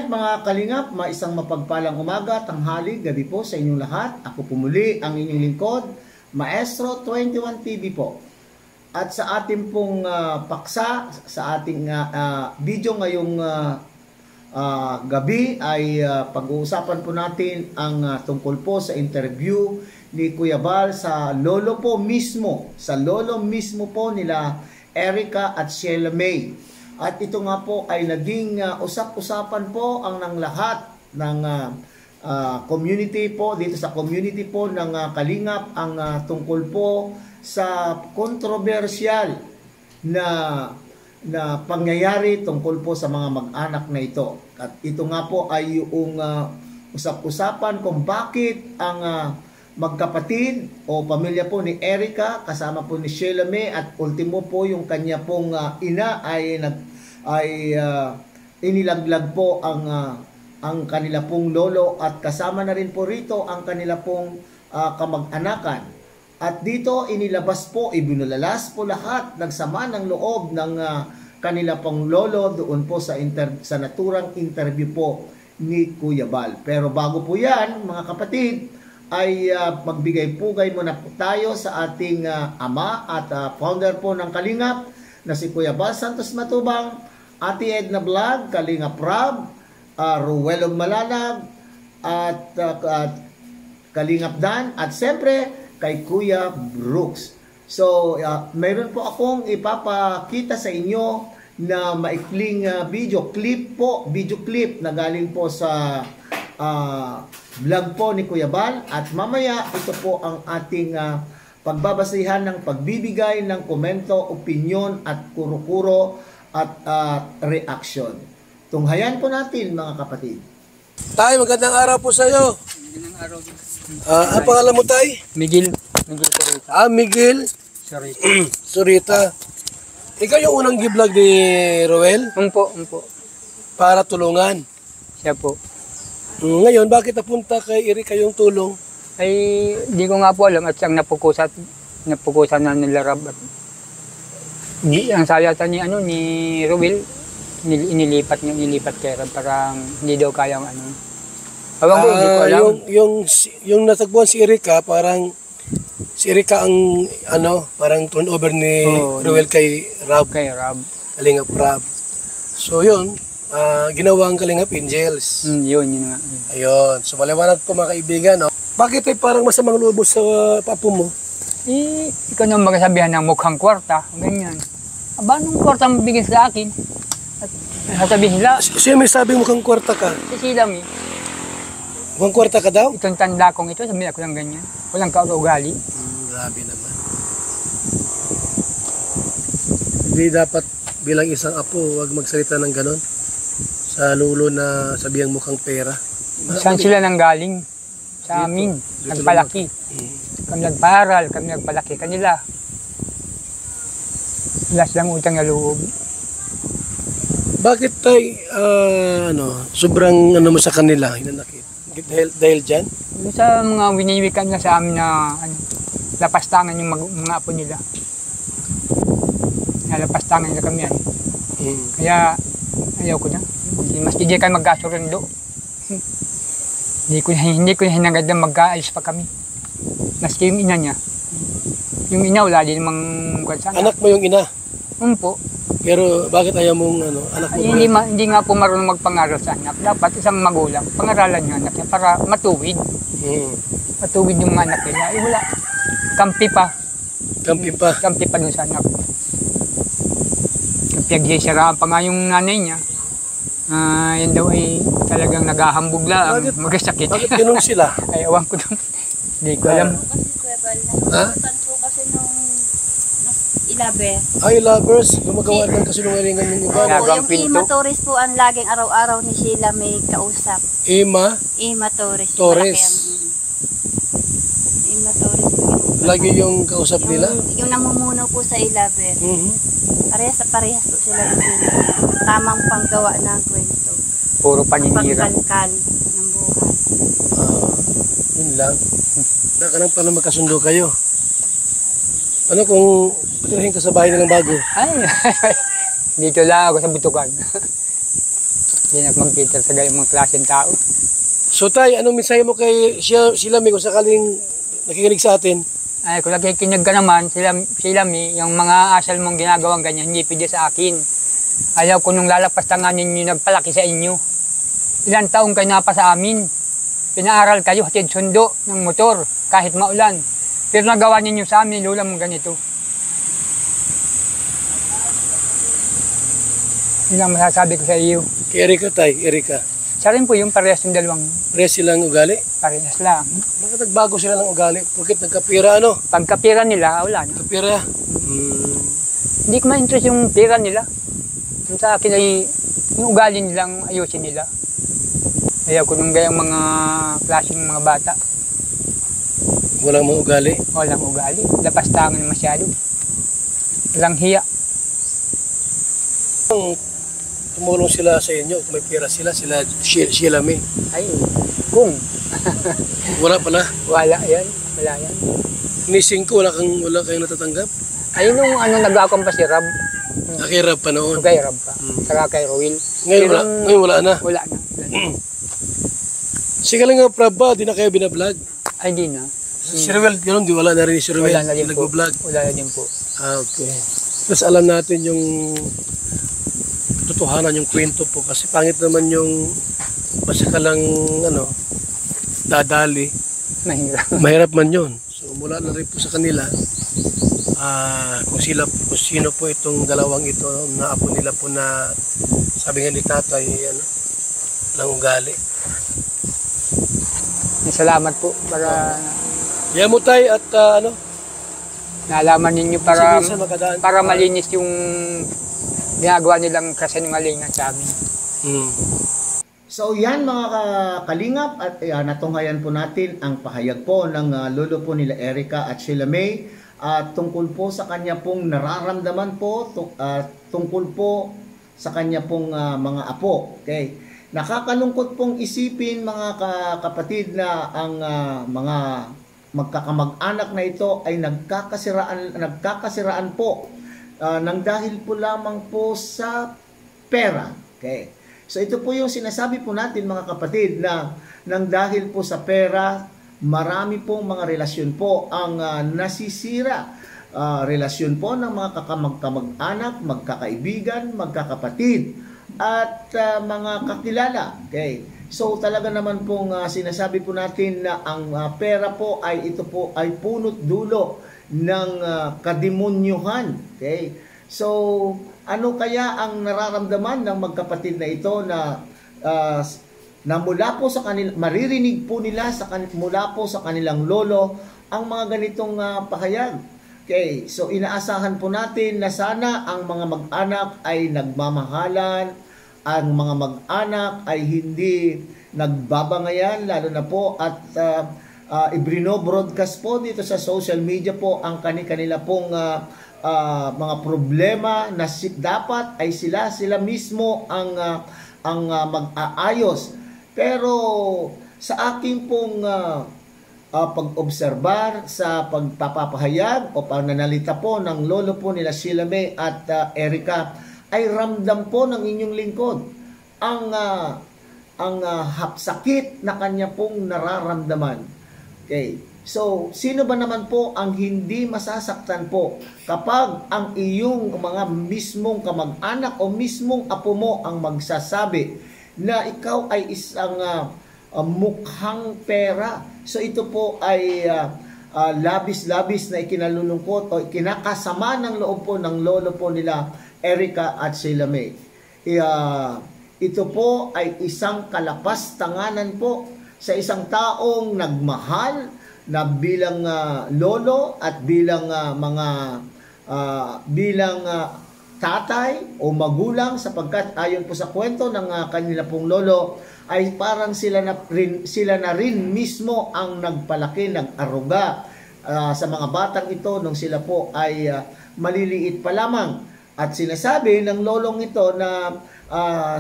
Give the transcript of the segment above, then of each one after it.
mga kalingap, isang mapagpalang umaga, tanghali, gabi po sa inyong lahat. Ako po muli ang inyong lingkod, Maestro 21 TV po. At sa ating pong paksa, sa ating video ngayong gabi ay pag-uusapan po natin ang tungkol po sa interview ni Kuya Val sa lolo po mismo, po nila Erica at Sheila May. At ito nga po ay naging usap-usapan po ang ng lahat ng community po, dito sa community po ng Kalingap, ang tungkol po sa kontrobersyal na pangyayari tungkol po sa mga mag-anak na ito. At ito nga po ay yung usap-usapan kung bakit ang magkapatid o pamilya po ni Erica kasama po ni Sheila May at ultimo po yung kanya pong ina ay inilaglag po ang kanila pong lolo at kasama na rin po rito ang kanila pong kamag-anakan. At dito inilabas po, ibinulalas po lahat, nagsama ng loob ng kanila pong lolo doon po sa naturang interview po ni Kuya Val. Pero bago po yan mga kapatid, ay magbigay-pugay muna po tayo sa ating ama at founder po ng Kalingap na si Kuya Val Santos Matubang, Ate Edna Vlog, Kalingap Rob, Ruelog Malalag at Kalingap Dan at siyempre kay Kuya Brooks. So mayroon po akong ipapakita sa inyo na maikling video clip na galing po sa vlog po ni Kuya Val at mamaya ito po ang ating pagbabasihan ng pagbibigay ng komento, opinyon at kuro-kuro at reaction. Tunghayan po natin mga kapatid. Tay, magandang araw po sa iyo. Magandang araw din. Ang pangalan mo, Tay? Miguel Surita. Miguel Surita. Ikaw yung unang gi-vlog ni Roel? Umpo. Para tulungan. Siya po. Ngayon, bakit napunta kay Erica yung tulong? Ay, di ko nga po alam at siyang napukusan na nila Rab. Ang sayata ni Ruel, inilipat kay Rab, parang hindi daw kayang Ewan ko, hindi ko alam. Yung natagpuan si Erica, parang si Erica ang parang turnover ni Ruel kay Rab. Kalingap Rab. So yun, ginawang Kalingap Angels. Yun nga. Ayun. So maliwanag po mga kaibigan. No? Bakit ay parang masamang loob sa papo mo? Ikaw na magsasabihan ng mukhang kwarta. Ganyan. Aba, anong kwarta mo bigyan sa akin? At sasabihin sila. Siya may sabi mukhang kwarta ka. Si Sheila May. Mukhang kwarta ka daw? Itong tanda kong ito, sabihin ako lang ganyan. Walang kaugali. Grabe naman. Hindi dapat bilang isang apo, huwag magsalita ng ganon. Sa lolo na sabihang mukhang pera. Saan sila nang galing? Sa amin. Nagpalaki. Kami nagparal, kami nagpalaki kanila. Wala silang utang na loob. Bakit tayo, sobrang mo sa kanila, hinanakit? Dahil dyan? Sa mga winiwikan na sa amin na lapastangan yung mga apo nila. Lapastangan nila kami. Kaya ayaw ko na. Mas hindi kayo magkasurundo. Hindi ko hinagad na magkaalis pa kami. Maski yung ina niya. Yung ina wala din namang kwansan. Anak mo yung ina? Po. Pero bakit ayaw mong anak mo? Hindi nga po marunong magpangaral sa anak. Dapat isang magulang, pangaralan yung anak niya para matuwid. Matuwid yung mga anak nila. Wala. Kampi pa dun sa anak. Pinagsisiraan pa nga yung nanay niya. Yan daw ay talagang naghahambog lang. Magkasakit. Bakit ganun sila? Ay, awan ko doon. Hindi ko alam. Lovers, gumagawa ng kasinungalingan yung iba. Yung Ima Torres po ang laging araw-araw ni Sheila May kausap. Ima Torres. Ima Torres po lagi yung kausap nila? Yung namumuno po sa Ilaber. Parehas po sila ng tamang panggawa ng kwento. Puro paninira. Pagkalkal ng buhay. Yun lang. Baka nang paano magkasundo kayo. Ano kung patirahin ka sa bahay nilang bago? Ay, dito lang ako sa Butukan. Hindi na magkita sa gayong mga klaseng tao. So tay, anong mensahe mo kay sila may kung sakaling nakikinig sa atin? Ay, kung nakikinig ka naman, sila mi, yung mga asal mong ginagawang ganyan, hindi pwede sa akin. Ayaw ko nung lalapastangan ninyo nagpalaki sa inyo. Ilang taong kayo na pa sa amin. Pinaaral kayo, hatid sundo ng motor, kahit maulan. Pero nagawa ninyo sa amin, lula mong ganito. Yun ang masasabi ko sa iyo. Kay Erika tay, Erika. Siya rin po yung parehas ng dalawang Parehas silang ugali? parehas lang. Bakit nagbago sila ng ugali? Bakit nagkapira ano? Pagkapira nila, wala na. Kapira? Hindi ko ma-interest yung pira nila. Yung sa akin ay yung ugali nilang ayusin nila. Ayaw ko nung gayang mga klaseng mga bata. Walang mga ugali? Walang ugali. Lapastangan masyado. Walang hiya. Tumulong sila sa inyo, kung may pera sila may. Ay, kung. Wala pala. Wala yan. Wala yan. Nising ko, wala kayong natatanggap? Ay, nung nag-akong pa si Rab. Nakirap pa noon. Kay Rab pa. Saka kay Roel. Ngayon wala na. Wala na. Sige lang nga, Prab ba? Di na kayo binablog? Ay, di na. Si Ruel, yun, di wala na rin si Ruel. Wala na din po. Nag-vlog. Wala na din po. Okay. Tapos alam natin yung totohanan, yung kwento po. Kasi pangit naman yung basta ka lang, dadali. Mahirap. Mahirap man yun. So mula na rin po sa kanila, kung sino po itong dalawang ito na apo nila po na sabi nga ni tatay, lang ugali. Salamat po para Yan mo tay at nalaman ninyo para minsan makadaan para malinis yung ginagawa nilang kasinungalingan sa amin. So yan mga kalingap at natunghayan po natin ang pahayag po ng lolo po nila Erika at Sheila May tungkol po sa kanya pong nararamdaman po tungkol po sa kanya pong mga apo. Okay? Nakakalungkot pong isipin mga kapatid na ang mga magkakamag-anak na ito ay nagkakasiraan po nang dahil po lamang po sa pera. Okay? So ito po yung sinasabi po natin mga kapatid na nang dahil po sa pera, marami pong mga relasyon po ang nasisira. Relasyon po ng mga kamag-anak, magkakaibigan, magkakapatid at mga kakilala. Okay. So talaga naman pong sinasabi po natin na ang pera po ay ito po ay punot dulo ng kademonyuhan. Okay? So ano kaya ang nararamdaman ng magkapatid na ito na mula po sa kanila, maririnig po nila mula po sa kanilang lolo ang mga ganitong pahayag. Okay, so inaasahan po natin na sana ang mga mag-anak ay nagmamahalan, ang mga mag-anak ay hindi nagbabangayan, lalo na po at ibino-broadcast po dito sa social media po ang kanila pong mga problema na dapat ay sila mismo ang mag-aayos. Pero sa aking pong pag-obserbar sa pagpapahayag o pananalita po ng lolo po nila Sheila May at Erika ay ramdam po ng inyong lingkod ang sakit na kanya pong nararamdaman. Okay. So, sino ba naman po ang hindi masasaktan po kapag ang iyong mga mismong kamag-anak o mismong apo mo ang magsasabi na ikaw ay isang mukhang pera. So, ito po ay labis-labis na ikinalulungkot o kinakasama ng loob po ng lolo po nila Erika at Sheila May. Ito po ay isang kalapas-tanganan po sa isang taong nagmahal na bilang lolo at bilang bilang tatay o magulang, sapagkat ayon po sa kwento ng kanila pong lolo ay parang sila na rin mismo ang nagpalaki, nag-aruga sa mga batang ito nung sila po ay maliliit pa lamang. At sinasabi ng lolong ito na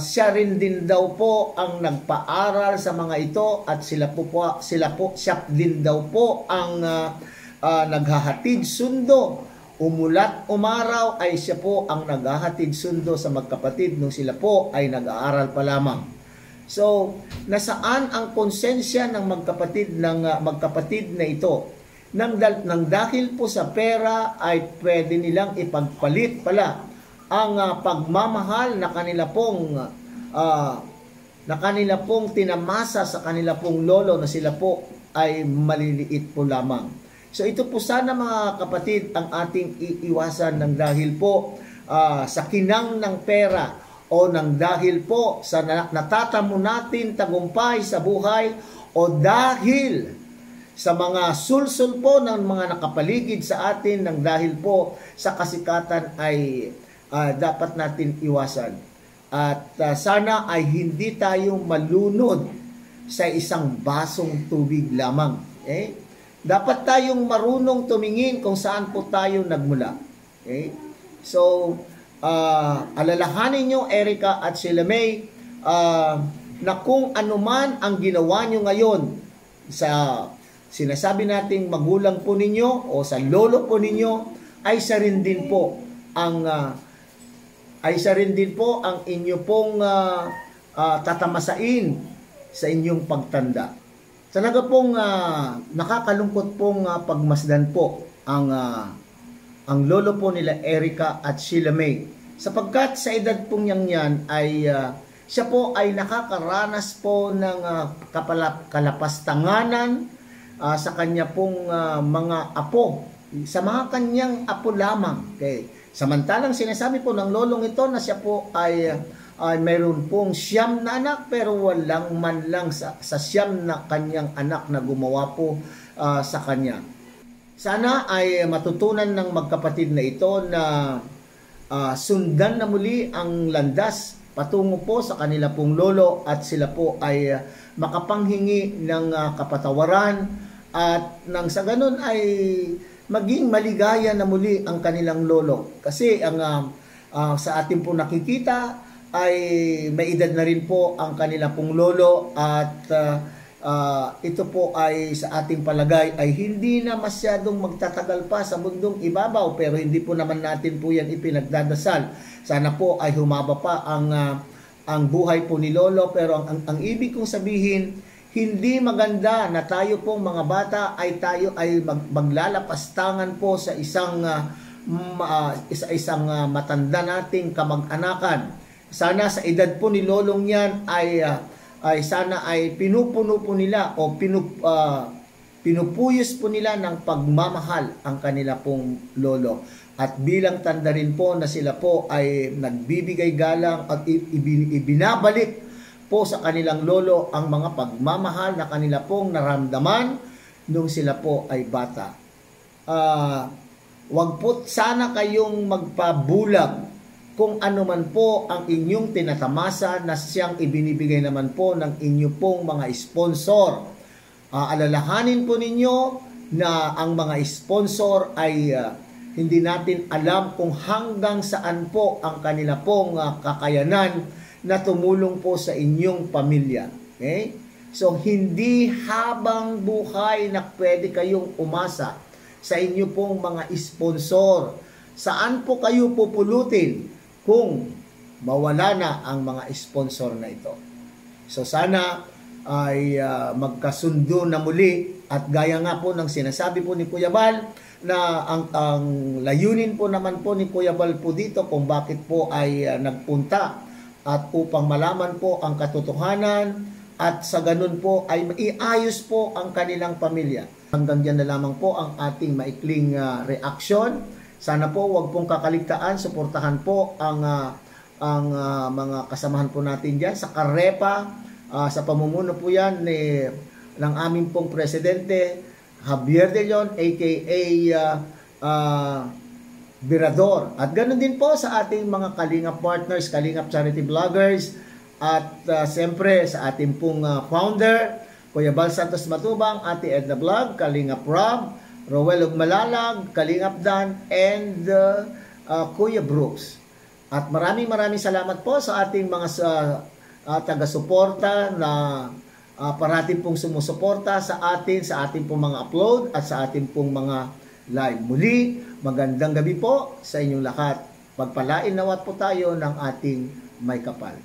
siya rin din daw po ang nagpaaral sa mga ito at siya din daw po ang naghahatid sundo umulat umaraw ay siya po ang naghahatid sundo sa magkapatid nung sila po ay nag-aaral pa lamang. So, nasaan ang konsensya ng magkapatid na ito? Nang dahil po sa pera ay pwede nilang ipagpalit pala ang pagmamahal na kanila pong tinamasa sa kanila pong lolo na sila po ay maliliit po lamang. So ito po sana mga kapatid ang ating iiwasan ng dahil po sa kinang ng pera o ng dahil po sa natatamo natin tagumpay sa buhay o dahil sa mga sulsul po ng mga nakapaligid sa atin ng dahil po sa kasikatan ay dapat natin iwasan. At sana ay hindi tayo malunod sa isang basong tubig lamang. Dapat tayong marunong tumingin kung saan po tayo nagmula. Okay? So, alalahanin nyo, Erica at Sheila May, na kung anuman ang ginawa nyo ngayon sa sinasabi nating magulang po ninyo o sa lolo po ninyo, ay isa rin din po ang inyo pong tatamasain sa inyong pagtanda. Talaga pong nakakalungkot pong pagmasdan po ang lolo po nila Erica at Sheila May. Sapagkat sa edad pong yan ay siya po ay nakakaranas po ng kalapastanganan sa kanya pong mga apo. Sa mga kanyang apo lamang. Okay. Samantalang sinasabi po ng lolong ito na siya po ay mayroon pong 9 na anak pero walang man lang sa 9 na kanyang anak na gumawa po sa kanya. Sana ay matutunan ng magkapatid na ito na sundan na muli ang landas patungo po sa kanila pong lolo at sila po ay makapanghingi ng kapatawaran at nang sa ganun ay maging maligaya na muli ang kanilang lolo. Kasi sa ating po nakikita ay may edad na rin po ang kanila pong lolo at ito po ay sa ating palagay ay hindi na masyadong magtatagal pa sa mundong ibabaw pero hindi po naman natin po yan ipinagdadasal. Sana po ay humaba pa ang buhay po ni lolo pero ang ibig kong sabihin hindi maganda na tayo pong mga bata ay tayo ay maglalapastangan po sa isang matanda nating kamag-anakan. Sana sa edad po ni lolong yan ay sana ay pinupuno po nila o pinupuyos po nila ng pagmamahal ang kanila pong lolo. At bilang tanda rin po na sila po ay nagbibigay galang at ibinabalik po sa kanilang lolo ang mga pagmamahal na kanila pong naramdaman nung sila po ay bata. Wag po sana kayong magpabulag kung ano man po ang inyong tinatamasa na siyang ibinibigay naman po ng inyo pong mga sponsor. Alalahanin po ninyo na ang mga sponsor ay hindi natin alam kung hanggang saan po ang kanila pong kakayanan na tumulong po sa inyong pamilya. Okay? So, hindi habang buhay na pwede kayong umasa sa inyo pong mga sponsor. Saan po kayo pupulutin kung mawala na ang mga sponsor na ito? So, sana ay magkasundo na muli at gaya nga po ng sinasabi po ni Kuya Bal na ang layunin po naman po ni Kuya Bal po dito kung bakit po ay nagpunta at upang malaman po ang katotohanan at sa ganun po ay maiayos po ang kanilang pamilya. Hanggang dyan na lamang po ang ating maikling reaksyon. Sana po wag pong kakaligtaan, suportahan po ang mga kasamahan po natin dyan sa Karepa, sa pamumuno po yan ng aming pong presidente Javier De Leon aka Birador. At ganoon din po sa ating mga Kalingap partners, Kalingap charity vloggers at siyempre sa ating pong founder Kuya Bal Santos Matubang, Ate Edna Vlog, Kalingap Rob, Rowel Malalag, Kalingap Dan, and Kuya Brooks. At maraming salamat po sa ating mga taga-suporta na parating pong sumusuporta sa ating pong mga upload at sa ating pong mga Live. Muli, magandang gabi po sa inyong lahat. Pagpalain nawat po tayo ng ating may kapal.